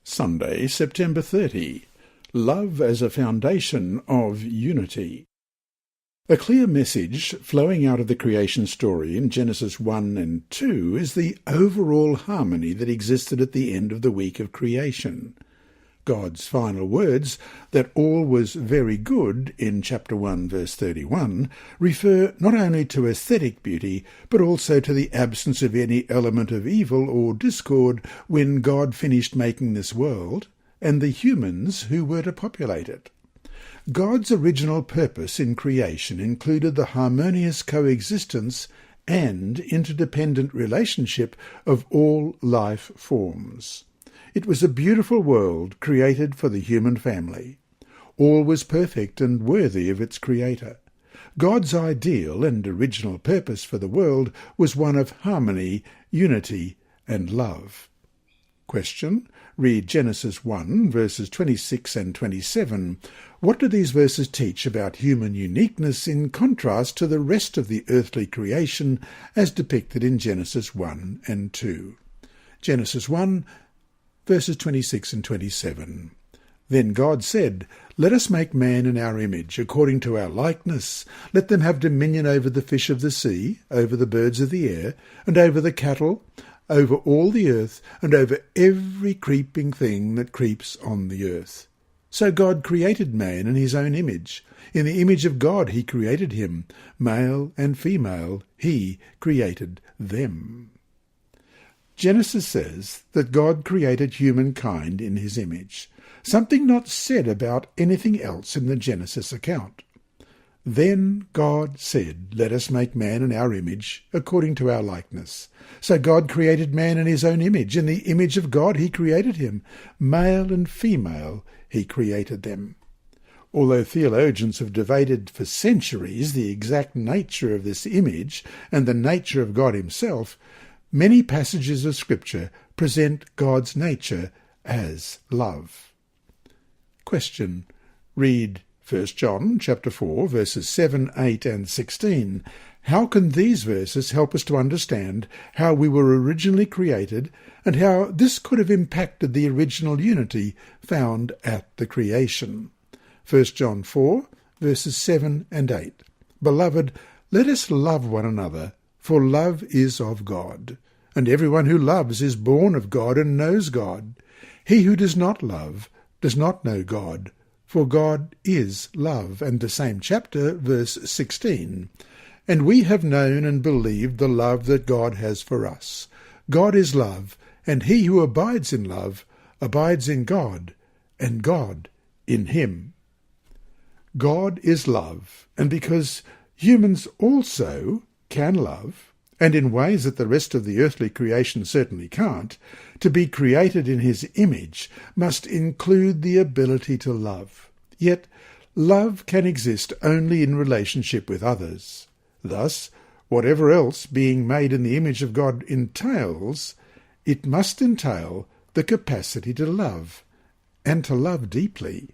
Sunday, September 30. Love as a Foundation of Unity. A clear message flowing out of the creation story in Genesis 1 and 2 is the overall harmony that existed at the end of the week of creation. God's final words, that all was very good, in chapter 1 verse 31, refer not only to aesthetic beauty, but also to the absence of any element of evil or discord when God finished making this world, and the humans who were to populate it. God's original purpose in creation included the harmonious coexistence and interdependent relationship of all life forms. It was a beautiful world created for the human family. All was perfect and worthy of its creator. God's ideal and original purpose for the world was one of harmony, unity, and love. Question. Read Genesis 1, verses 26 and 27. What do these verses teach about human uniqueness in contrast to the rest of the earthly creation as depicted in Genesis 1 and 2? Genesis 1, verses 26 and 27. Then God said, "Let us make man in our image, according to our likeness. Let them have dominion over the fish of the sea, over the birds of the air, and over the cattle, over all the earth, and over every creeping thing that creeps on the earth." So God created man in his own image. In the image of God he created him. Male and female he created them. Genesis says that God created humankind in his image, something not said about anything else in the Genesis account. Then God said, "Let us make man in our image, according to our likeness." So God created man in his own image. In the image of God he created him. Male and female he created them. Although theologians have debated for centuries the exact nature of this image and the nature of God himself, many passages of Scripture present God's nature as love. Question. Read 1 John chapter 4, verses 7, 8 and 16. How can these verses help us to understand how we were originally created and how this could have impacted the original unity found at the creation? 1 John 4, verses 7 and 8. Beloved, let us love one another, for love is of God. And everyone who loves is born of God and knows God. He who does not love does not know God, for God is love. And the same chapter, verse 16. And we have known and believed the love that God has for us. God is love, and he who abides in love abides in God, and God in him. God is love, and because humans also can love, and in ways that the rest of the earthly creation certainly can't, to be created in his image must include the ability to love. Yet, love can exist only in relationship with others. Thus, whatever else being made in the image of God entails, it must entail the capacity to love, and to love deeply.